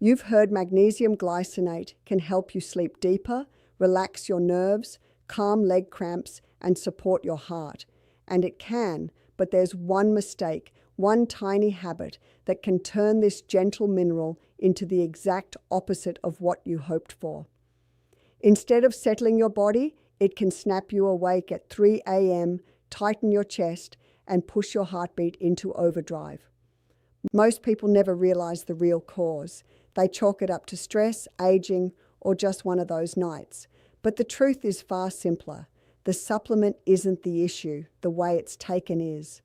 You've heard magnesium glycinate can help you sleep deeper, relax your nerves, calm leg cramps, and support your heart. And it can, but there's one mistake, one tiny habit that can turn this gentle mineral into the exact opposite of what you hoped for. Instead of settling your body, it can snap you awake at 3 a.m., tighten your chest, and push your heartbeat into overdrive. Most people never realize the real cause. They chalk it up to stress, aging, or just one of those nights. But the truth is far simpler. The supplement isn't the issue, the way it's taken is.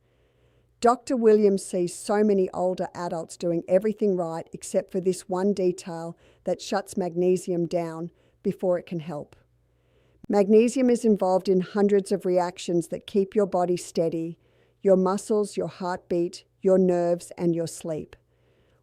Dr. Williams sees so many older adults doing everything right except for this one detail that shuts magnesium down before it can help. Magnesium is involved in hundreds of reactions that keep your body steady, your muscles, your heartbeat, your nerves, and your sleep.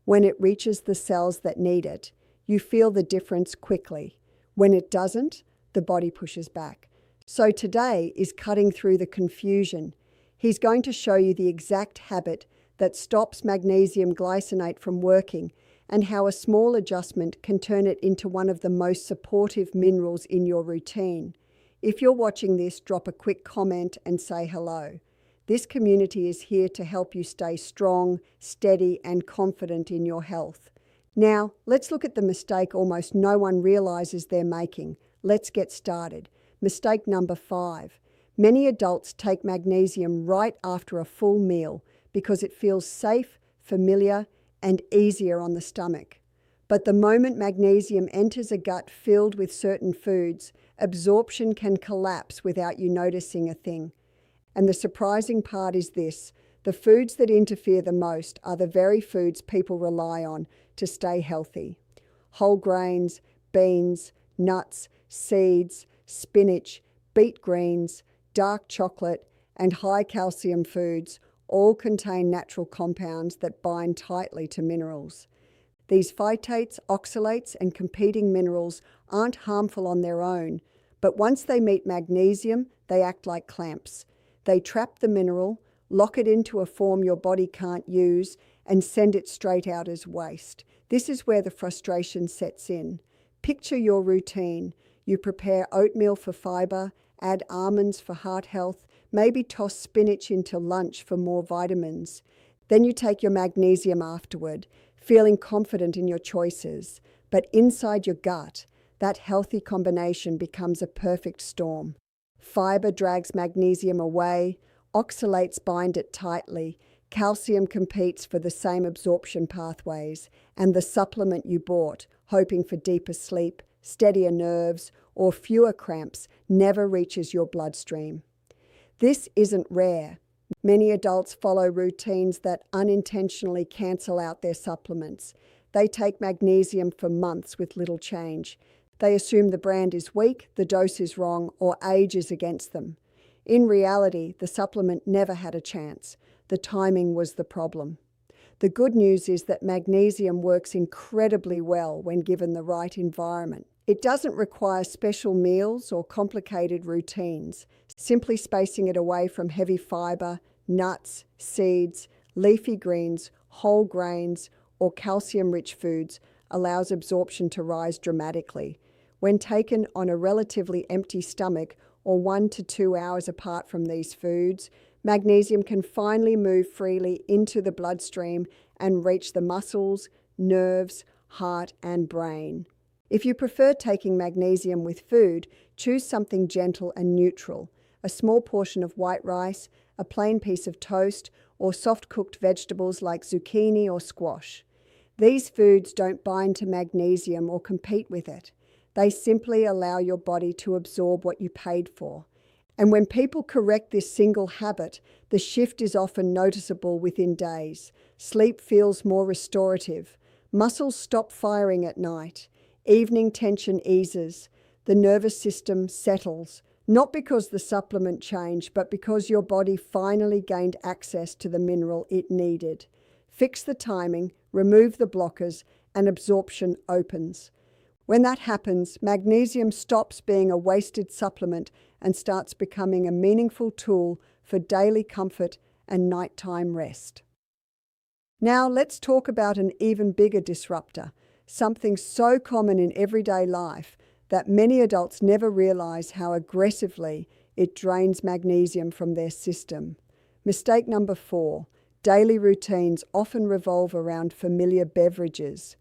When it reaches the cells that need it, you feel the difference quickly. When it doesn't, the body pushes back. So today is cutting through the confusion. He's going to show you the exact habit that stops magnesium glycinate from working and how a small adjustment can turn it into one of the most supportive minerals in your routine. If you're watching this, drop a quick comment and say hello. This community is here to help you stay strong, steady, and confident in your health. Now, let's look at the mistake almost no one realizes they're making. Let's get started. Mistake number 5. Many adults take magnesium right after a full meal because it feels safe, familiar, and easier on the stomach. But the moment magnesium enters a gut filled with certain foods, absorption can collapse without you noticing a thing. And the surprising part is this: the foods that interfere the most are the very foods people rely on to stay healthy. Whole grains, beans, nuts, seeds, spinach, beet greens, dark chocolate, and high calcium foods all contain natural compounds that bind tightly to minerals. These phytates, oxalates, and competing minerals aren't harmful on their own, but once they meet magnesium, they act like clamps. They trap the mineral, lock it into a form your body can't use, and send it straight out as waste. This is where the frustration sets in. Picture your routine. You prepare oatmeal for fiber, add almonds for heart health, maybe toss spinach into lunch for more vitamins. Then you take your magnesium afterward, feeling confident in your choices. But inside your gut, that healthy combination becomes a perfect storm. Fiber drags magnesium away, oxalates bind it tightly, calcium competes for the same absorption pathways, and the supplement you bought, hoping for deeper sleep, steadier nerves, or fewer cramps, never reaches your bloodstream. This isn't rare. Many adults follow routines that unintentionally cancel out their supplements. They take magnesium for months with little change. They assume the brand is weak, the dose is wrong, or age is against them. In reality, the supplement never had a chance. The timing was the problem. The good news is that magnesium works incredibly well when given the right environment. It doesn't require special meals or complicated routines. Simply spacing it away from heavy fiber, nuts, seeds, leafy greens, whole grains, or calcium-rich foods allows absorption to rise dramatically. When taken on a relatively empty stomach or 1 to 2 hours apart from these foods, magnesium can finally move freely into the bloodstream and reach the muscles, nerves, heart, and brain. If you prefer taking magnesium with food, choose something gentle and neutral. A small portion of white rice, a plain piece of toast, or soft-cooked vegetables like zucchini or squash. These foods don't bind to magnesium or compete with it. They simply allow your body to absorb what you paid for. And when people correct this single habit, the shift is often noticeable within days. Sleep feels more restorative. Muscles stop firing at night. Evening tension eases. The nervous system settles. Not because the supplement changed, but because your body finally gained access to the mineral it needed. Fix the timing, remove the blockers, and absorption opens. When that happens, magnesium stops being a wasted supplement and starts becoming a meaningful tool for daily comfort and nighttime rest. Now let's talk about an even bigger disruptor, something so common in everyday life that many adults never realize how aggressively it drains magnesium from their system. Mistake number 4. Daily routines often revolve around familiar beverages.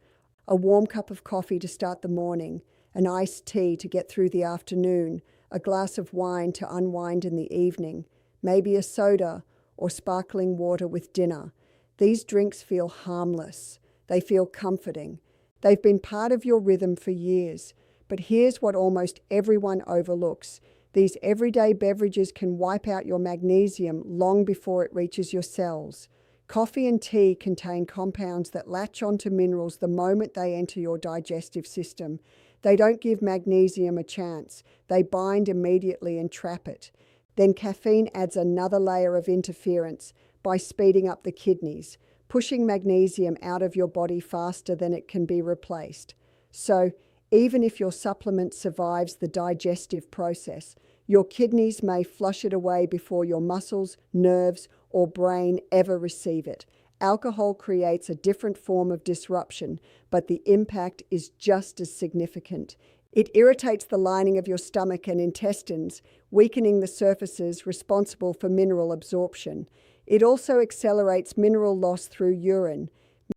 A warm cup of coffee to start the morning, an iced tea to get through the afternoon, a glass of wine to unwind in the evening, maybe a soda or sparkling water with dinner. These drinks feel harmless. They feel comforting. They've been part of your rhythm for years. But here's what almost everyone overlooks. These everyday beverages can wipe out your magnesium long before it reaches your cells. Coffee and tea contain compounds that latch onto minerals the moment they enter your digestive system. They don't give magnesium a chance. They bind immediately and trap it. Then caffeine adds another layer of interference by speeding up the kidneys, pushing magnesium out of your body faster than it can be replaced. So, even if your supplement survives the digestive process, your kidneys may flush it away before your muscles, nerves, or brain ever receive it. Alcohol creates a different form of disruption, but the impact is just as significant. It irritates the lining of your stomach and intestines, weakening the surfaces responsible for mineral absorption. It also accelerates mineral loss through urine.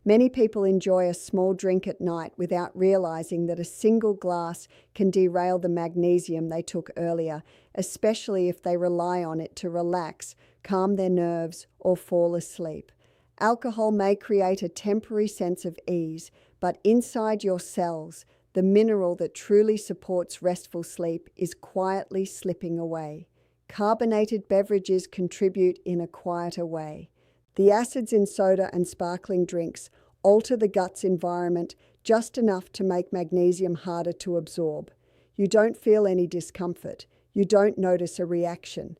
Many people enjoy a small drink at night without realizing that a single glass can derail the magnesium they took earlier, especially if they rely on it to relax, calm their nerves, or fall asleep. Alcohol may create a temporary sense of ease, but inside your cells, the mineral that truly supports restful sleep is quietly slipping away. Carbonated beverages contribute in a quieter way. The acids in soda and sparkling drinks alter the gut's environment just enough to make magnesium harder to absorb. You don't feel any discomfort. You don't notice a reaction.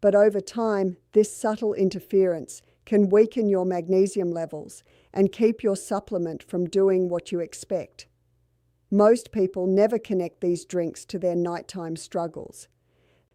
But over time, this subtle interference can weaken your magnesium levels and keep your supplement from doing what you expect. Most people never connect these drinks to their nighttime struggles.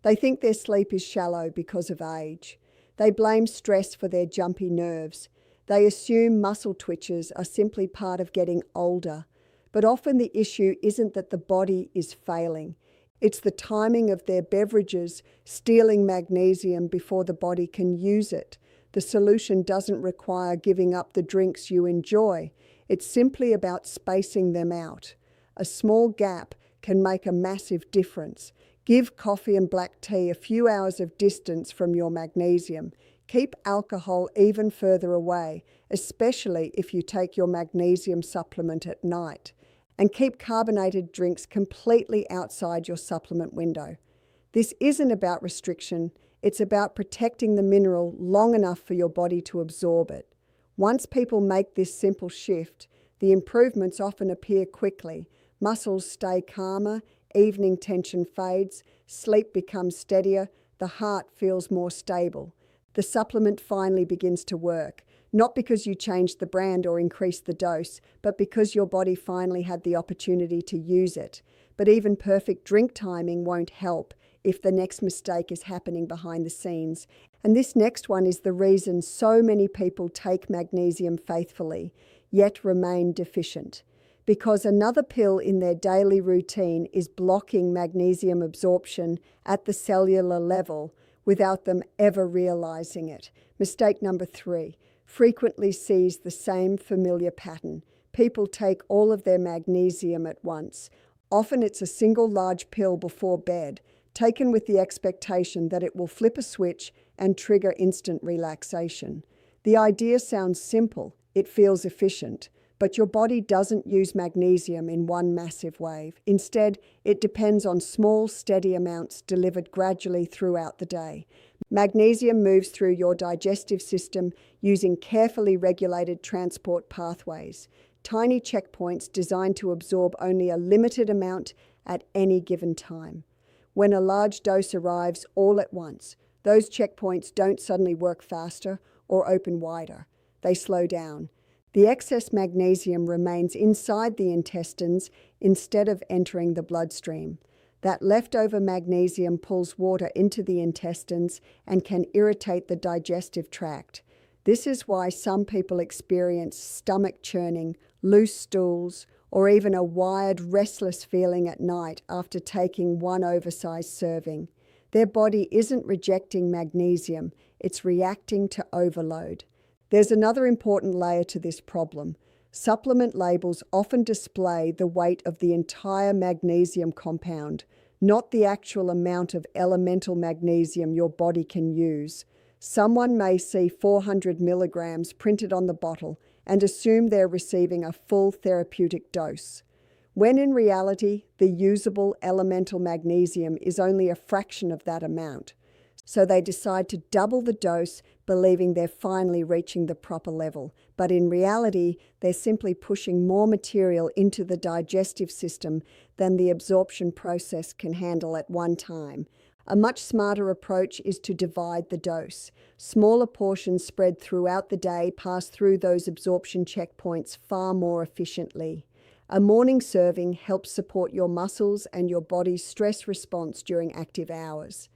They think their sleep is shallow because of age. They blame stress for their jumpy nerves. They assume muscle twitches are simply part of getting older. But often the issue isn't that the body is failing. It's the timing of their beverages stealing magnesium before the body can use it. The solution doesn't require giving up the drinks you enjoy. It's simply about spacing them out. A small gap can make a massive difference. Give coffee and black tea a few hours of distance from your magnesium. Keep alcohol even further away, especially if you take your magnesium supplement at night. And keep carbonated drinks completely outside your supplement window. This isn't about restriction, it's about protecting the mineral long enough for your body to absorb it. Once people make this simple shift, the improvements often appear quickly. Muscles stay calmer, evening tension fades, sleep becomes steadier, the heart feels more stable. The supplement finally begins to work, not because you changed the brand or increased the dose, but because your body finally had the opportunity to use it. But even perfect drink timing won't help if the next mistake is happening behind the scenes. And this next one is the reason so many people take magnesium faithfully, yet remain deficient. Because another pill in their daily routine is blocking magnesium absorption at the cellular level without them ever realizing it. Mistake number 3, frequently sees the same familiar pattern. People take all of their magnesium at once. Often it's a single large pill before bed, taken with the expectation that it will flip a switch and trigger instant relaxation. The idea sounds simple, it feels efficient. But your body doesn't use magnesium in one massive wave. Instead, it depends on small, steady amounts delivered gradually throughout the day. Magnesium moves through your digestive system using carefully regulated transport pathways, tiny checkpoints designed to absorb only a limited amount at any given time. When a large dose arrives all at once, those checkpoints don't suddenly work faster or open wider. They slow down. The excess magnesium remains inside the intestines instead of entering the bloodstream. That leftover magnesium pulls water into the intestines and can irritate the digestive tract. This is why some people experience stomach churning, loose stools, or even a wired, restless feeling at night after taking one oversized serving. Their body isn't rejecting magnesium, it's reacting to overload. There's another important layer to this problem. Supplement labels often display the weight of the entire magnesium compound, not the actual amount of elemental magnesium your body can use. Someone may see 400 milligrams printed on the bottle and assume they're receiving a full therapeutic dose, when in reality, the usable elemental magnesium is only a fraction of that amount. So they decide to double the dose, believing they're finally reaching the proper level. But in reality, they're simply pushing more material into the digestive system than the absorption process can handle at one time. A much smarter approach is to divide the dose. Smaller portions spread throughout the day pass through those absorption checkpoints far more efficiently. A morning serving helps support your muscles and your body's stress response during active hours.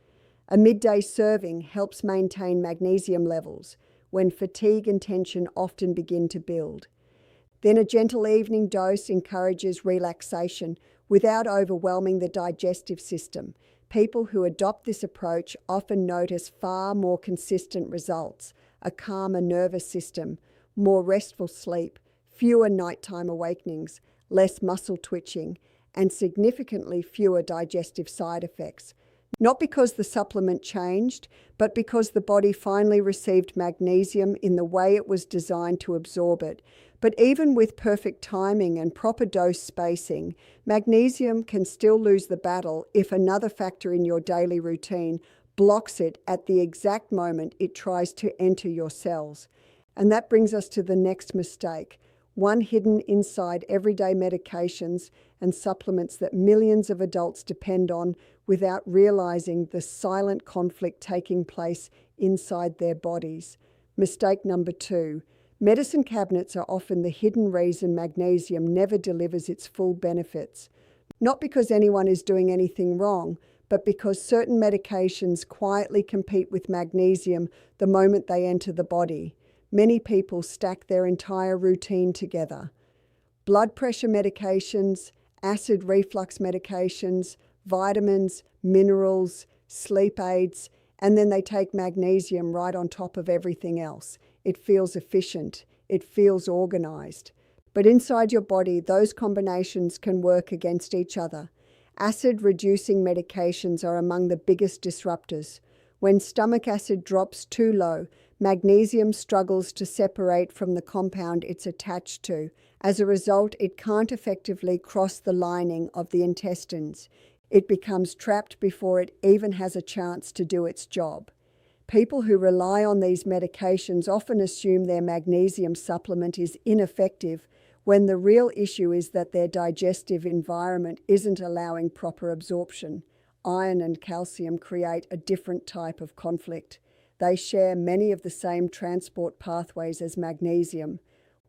A midday serving helps maintain magnesium levels when fatigue and tension often begin to build. Then a gentle evening dose encourages relaxation without overwhelming the digestive system. People who adopt this approach often notice far more consistent results: a calmer nervous system, more restful sleep, fewer nighttime awakenings, less muscle twitching, and significantly fewer digestive side effects. Not because the supplement changed, but because the body finally received magnesium in the way it was designed to absorb it. But even with perfect timing and proper dose spacing, magnesium can still lose the battle if another factor in your daily routine blocks it at the exact moment it tries to enter your cells. And that brings us to the next mistake, one hidden inside everyday medications and supplements that millions of adults depend on without realizing the silent conflict taking place inside their bodies. Mistake number 2. Medicine cabinets are often the hidden reason magnesium never delivers its full benefits. Not because anyone is doing anything wrong, but because certain medications quietly compete with magnesium the moment they enter the body. Many people stack their entire routine together. Blood pressure medications, acid reflux medications, vitamins, minerals, sleep aids, and then they take magnesium right on top of everything else. It feels efficient. It feels organized. But inside your body, those combinations can work against each other. Acid-reducing medications are among the biggest disruptors. When stomach acid drops too low, magnesium struggles to separate from the compound it's attached to. As a result, it can't effectively cross the lining of the intestines. It becomes trapped before it even has a chance to do its job. People who rely on these medications often assume their magnesium supplement is ineffective, when the real issue is that their digestive environment isn't allowing proper absorption. Iron and calcium create a different type of conflict. They share many of the same transport pathways as magnesium.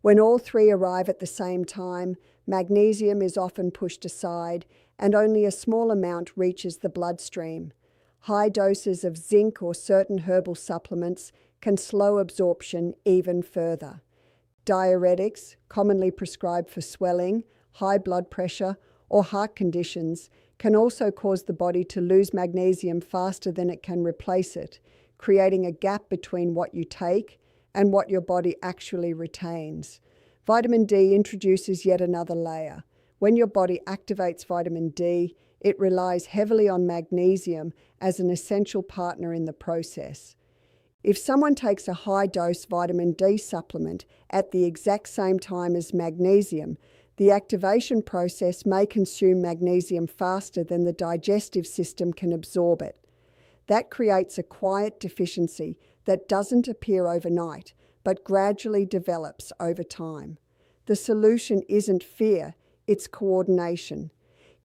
When all three arrive at the same time, magnesium is often pushed aside and only a small amount reaches the bloodstream. High doses of zinc or certain herbal supplements can slow absorption even further. Diuretics, commonly prescribed for swelling, high blood pressure, or heart conditions, can also cause the body to lose magnesium faster than it can replace it, creating a gap between what you take and what your body actually retains. Vitamin D introduces yet another layer. When your body activates vitamin D, it relies heavily on magnesium as an essential partner in the process. If someone takes a high-dose vitamin D supplement at the exact same time as magnesium, the activation process may consume magnesium faster than the digestive system can absorb it. That creates a quiet deficiency that doesn't appear overnight, but gradually develops over time. The solution isn't fear, it's coordination.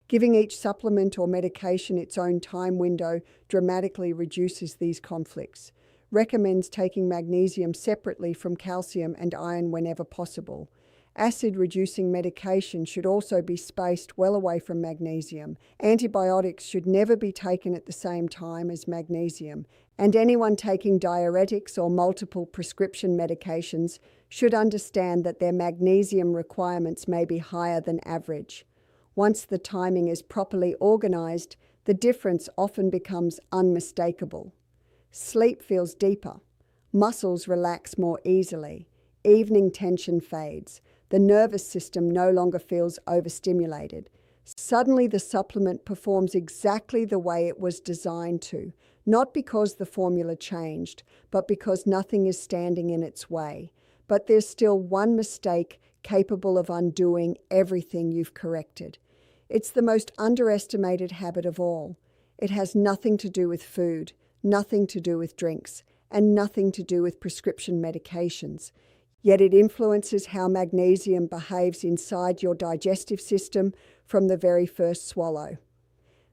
Giving each supplement or medication its own time window dramatically reduces these conflicts. Recommends taking magnesium separately from calcium and iron whenever possible. Acid-reducing medication should also be spaced well away from magnesium. Antibiotics should never be taken at the same time as magnesium. And anyone taking diuretics or multiple prescription medications should understand that their magnesium requirements may be higher than average. Once the timing is properly organized, the difference often becomes unmistakable. Sleep feels deeper. Muscles relax more easily. Evening tension fades. The nervous system no longer feels overstimulated. Suddenly, the supplement performs exactly the way it was designed to, not because the formula changed, but because nothing is standing in its way. But there's still one mistake capable of undoing everything you've corrected. It's the most underestimated habit of all. It has nothing to do with food, nothing to do with drinks, and nothing to do with prescription medications. Yet it influences how magnesium behaves inside your digestive system from the very first swallow.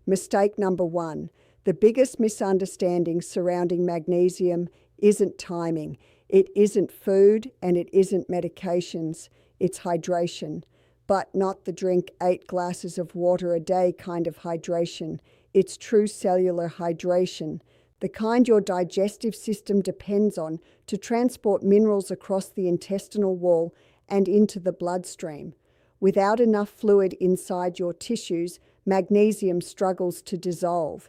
Mistake number 1. The biggest misunderstanding surrounding magnesium isn't timing. It isn't food and it isn't medications. It's hydration. But not the drink 8 glasses of water a day kind of hydration. It's true cellular hydration, the kind your digestive system depends on to transport minerals across the intestinal wall and into the bloodstream. Without enough fluid inside your tissues, magnesium struggles to dissolve.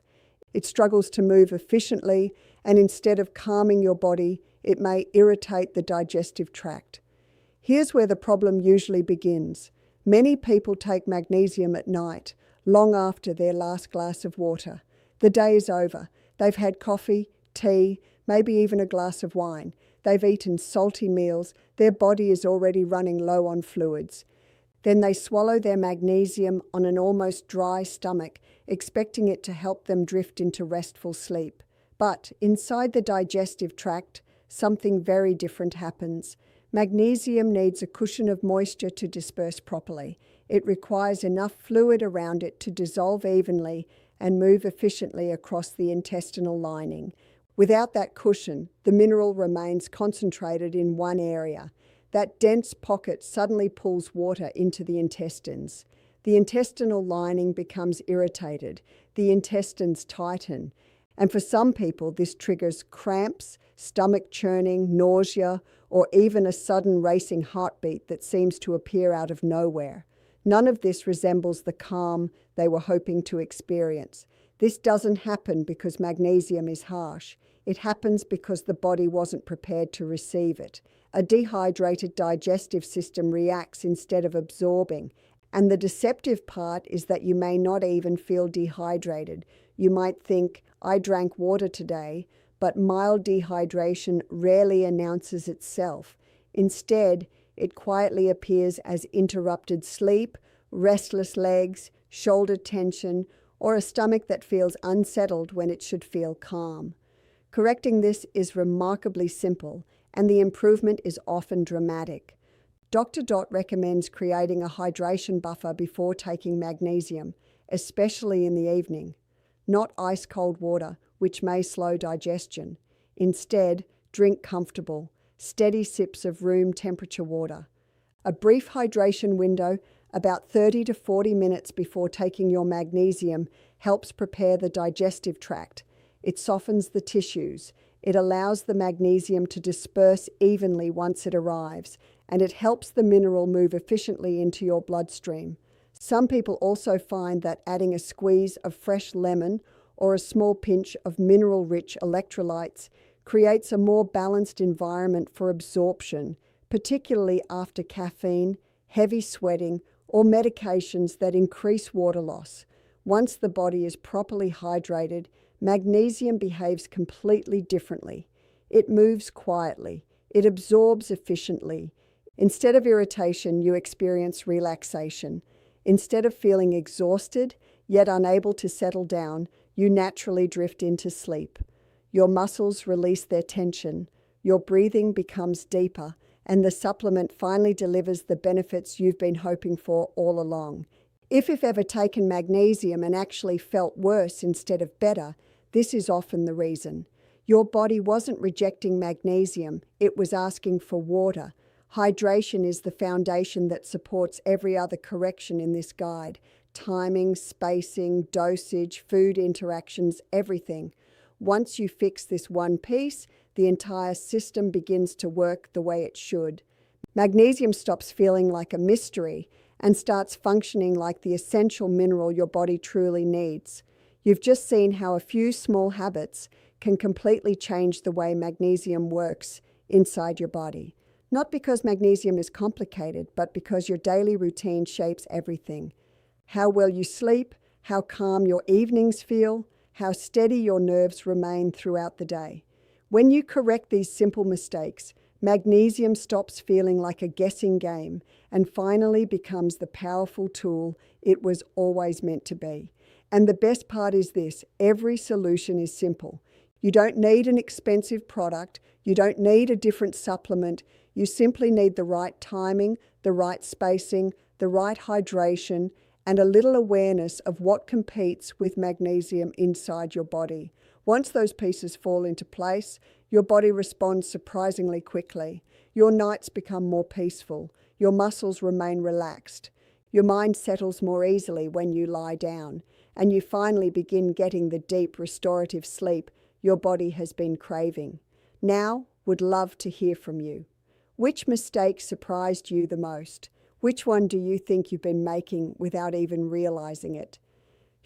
It struggles to move efficiently, and instead of calming your body, it may irritate the digestive tract. Here's where the problem usually begins. Many people take magnesium at night, long after their last glass of water. The day is over. They've had coffee, tea, maybe even a glass of wine. They've eaten salty meals. Their body is already running low on fluids. Then they swallow their magnesium on an almost dry stomach, expecting it to help them drift into restful sleep. But inside the digestive tract, something very different happens. Magnesium needs a cushion of moisture to disperse properly. It requires enough fluid around it to dissolve evenly and move efficiently across the intestinal lining. Without that cushion, the mineral remains concentrated in one area. That dense pocket suddenly pulls water into the intestines. The intestinal lining becomes irritated. The intestines tighten. And for some people, this triggers cramps, stomach churning, nausea, or even a sudden racing heartbeat that seems to appear out of nowhere. None of this resembles the calm they were hoping to experience. This doesn't happen because magnesium is harsh. It happens because the body wasn't prepared to receive it. A dehydrated digestive system reacts instead of absorbing. And the deceptive part is that you may not even feel dehydrated. You might think, I drank water today, but mild dehydration rarely announces itself. Instead, it quietly appears as interrupted sleep, restless legs, shoulder tension, or a stomach that feels unsettled when it should feel calm. Correcting this is remarkably simple, and the improvement is often dramatic. Dr. Dot recommends creating a hydration buffer before taking magnesium, especially in the evening. Not ice-cold water, which may slow digestion. Instead, drink comfortable, steady sips of room temperature water. A brief hydration window, about 30 to 40 minutes before taking your magnesium, helps prepare the digestive tract. It softens the tissues. It allows the magnesium to disperse evenly once it arrives, and it helps the mineral move efficiently into your bloodstream. Some people also find that adding a squeeze of fresh lemon or a small pinch of mineral-rich electrolytes creates a more balanced environment for absorption, particularly after caffeine, heavy sweating, or medications that increase water loss. Once the body is properly hydrated, magnesium behaves completely differently. It moves quietly. It absorbs efficiently. Instead of irritation, you experience relaxation. Instead of feeling exhausted, yet unable to settle down, you naturally drift into sleep. Your muscles release their tension. Your breathing becomes deeper, and the supplement finally delivers the benefits you've been hoping for all along. If you've ever taken magnesium and actually felt worse instead of better, this is often the reason. Your body wasn't rejecting magnesium, it was asking for water. Hydration is the foundation that supports every other correction in this guide. Timing, spacing, dosage, food interactions, everything. Once you fix this one piece, the entire system begins to work the way it should. Magnesium stops feeling like a mystery and starts functioning like the essential mineral your body truly needs. You've just seen how a few small habits can completely change the way magnesium works inside your body. Not because magnesium is complicated, but because your daily routine shapes everything. How well you sleep, how calm your evenings feel, how steady your nerves remain throughout the day. When you correct these simple mistakes, magnesium stops feeling like a guessing game and finally becomes the powerful tool it was always meant to be. And the best part is this: every solution is simple. You don't need an expensive product. You don't need a different supplement. You simply need the right timing, the right spacing, the right hydration, and a little awareness of what competes with magnesium inside your body. Once those pieces fall into place, your body responds surprisingly quickly. Your nights become more peaceful. Your muscles remain relaxed. Your mind settles more easily when you lie down, and you finally begin getting the deep restorative sleep your body has been craving. Now, would love to hear from you. Which mistake surprised you the most? Which one do you think you've been making without even realizing it?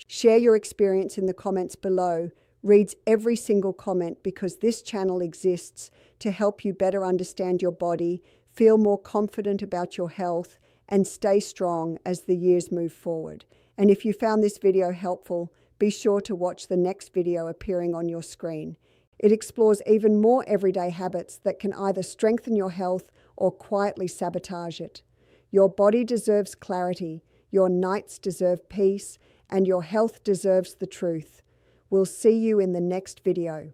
Share your experience in the comments below. Reads every single comment because this channel exists to help you better understand your body, feel more confident about your health, and stay strong as the years move forward. And if you found this video helpful, be sure to watch the next video appearing on your screen. It explores even more everyday habits that can either strengthen your health or quietly sabotage it. Your body deserves clarity, your nights deserve peace, and your health deserves the truth. We'll see you in the next video.